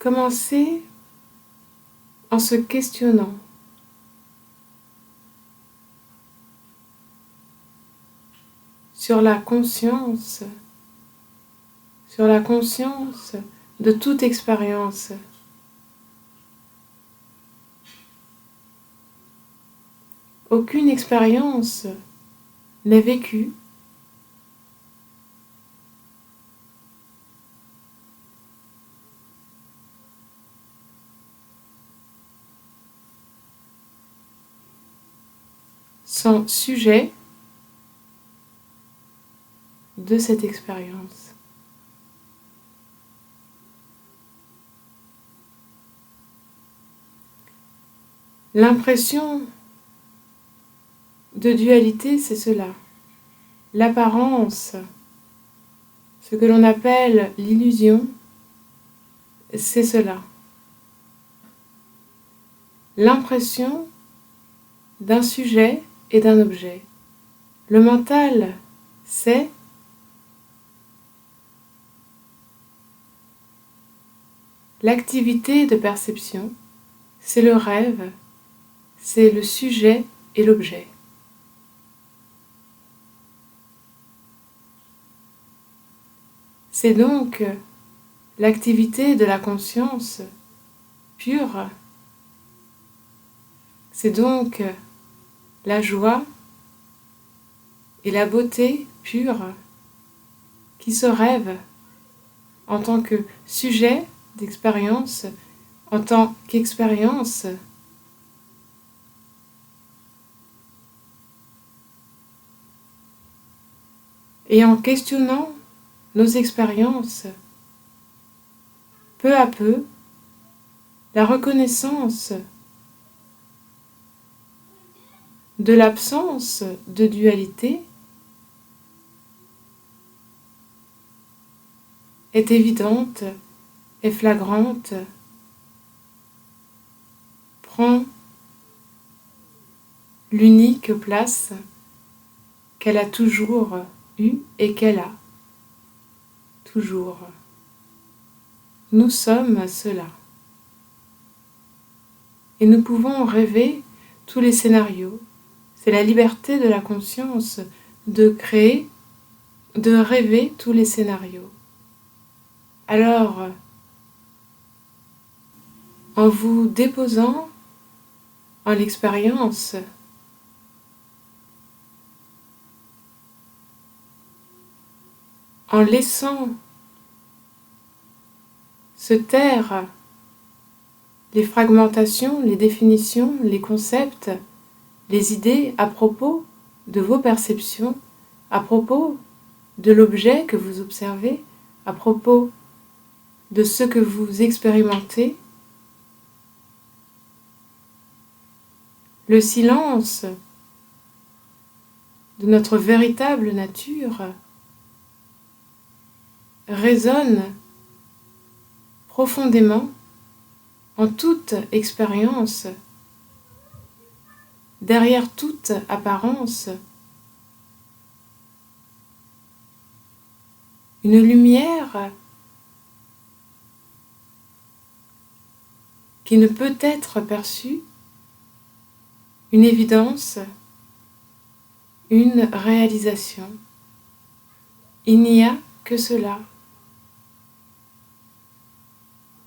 Commencez en se questionnant sur la conscience de toute expérience. Aucune expérience n'est vécue sans sujet de cette expérience. L'impression de dualité, c'est cela. L'apparence, ce que l'on appelle l'illusion, c'est cela. L'impression d'un sujet et d'un objet. Le mental, c'est l'activité de perception, c'est le rêve, c'est le sujet et l'objet. C'est donc l'activité de la conscience pure. C'est donc la joie et la beauté pure qui se rêvent en tant que sujet d'expérience, en tant qu'expérience. Et en questionnant nos expériences, peu à peu, la reconnaissance de l'absence de dualité est évidente, est flagrante, prend l'unique place qu'elle a toujours eue et qu'elle a toujours. Nous sommes cela. Et nous pouvons rêver tous les scénarios. C'est la liberté de la conscience de créer, de rêver tous les scénarios. Alors, en vous déposant en l'expérience, en laissant se taire les fragmentations, les définitions, les concepts, les idées à propos de vos perceptions, à propos de l'objet que vous observez, à propos de ce que vous expérimentez, le silence de notre véritable nature résonne profondément en toute expérience, derrière toute apparence, une lumière qui ne peut être perçue, une évidence, une réalisation. Il n'y a que cela.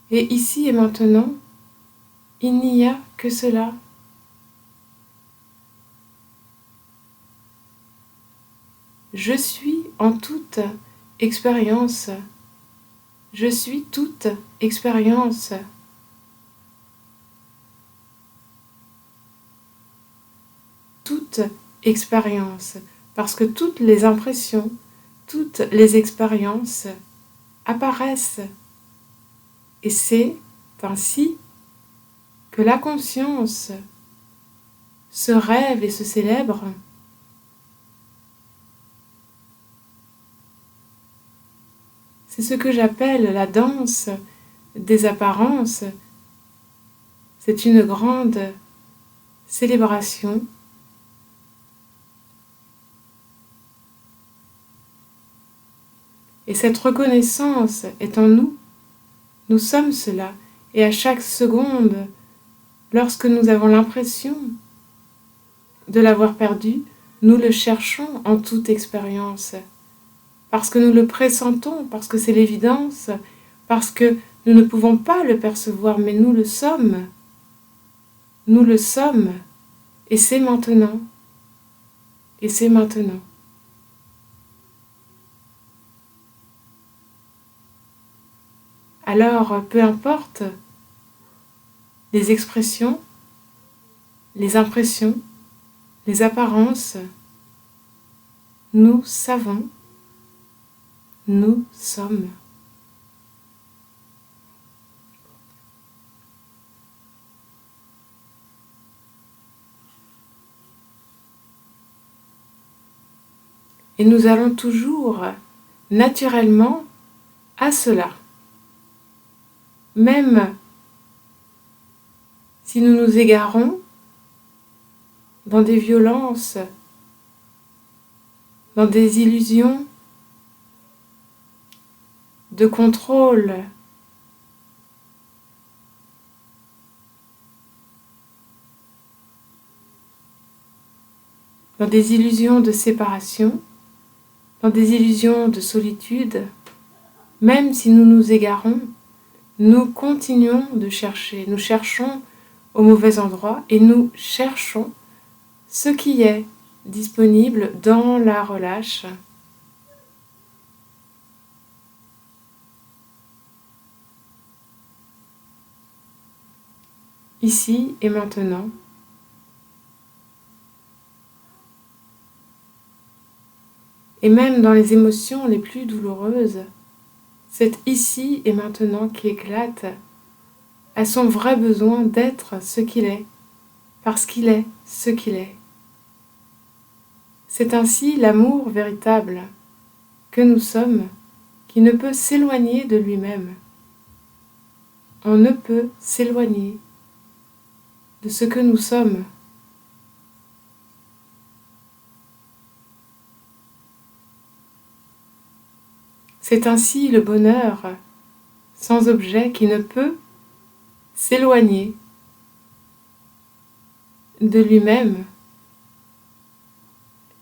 Et ici et maintenant, il n'y a que cela. Je suis en toute expérience. Je suis toute expérience. Toute expérience. Parce que toutes les impressions, toutes les expériences apparaissent. Et c'est ainsi que la conscience se rêve et se célèbre. C'est ce que j'appelle la danse des apparences. C'est une grande célébration. Et cette reconnaissance est en nous. Nous sommes cela. Et à chaque seconde, lorsque nous avons l'impression de l'avoir perdu, nous le cherchons en toute expérience, parce que nous le pressentons, parce que c'est l'évidence, parce que nous ne pouvons pas le percevoir, mais nous le sommes. Nous le sommes, et c'est maintenant. Et c'est maintenant. Alors, peu importe les expressions, les impressions, les apparences, nous savons, nous sommes. Et nous allons toujours naturellement à cela. Même si nous nous égarons dans des violences, dans des illusions de contrôle, dans des illusions de séparation, dans des illusions de solitude, même si nous nous égarons, nous continuons de chercher, nous cherchons au mauvais endroit et nous cherchons ce qui est disponible dans la relâche. Ici et maintenant. Et même dans les émotions les plus douloureuses, c'est ici et maintenant qui éclate à son vrai besoin d'être ce qu'il est, parce qu'il est ce qu'il est. C'est ainsi l'amour véritable que nous sommes, qui ne peut s'éloigner de lui-même. On ne peut s'éloigner de ce que nous sommes. C'est ainsi le bonheur sans objet qui ne peut s'éloigner de lui-même.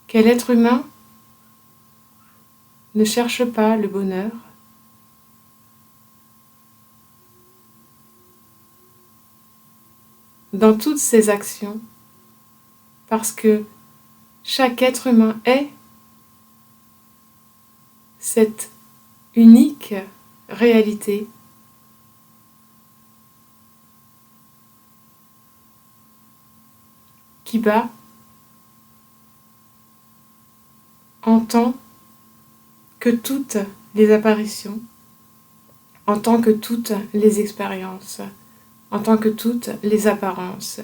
Quel être humain ne cherche pas le bonheur? Dans toutes ses actions, parce que chaque être humain est cette unique réalité qui bat en tant que toutes les apparitions, en tant que toutes les expériences, en tant que toutes les apparences.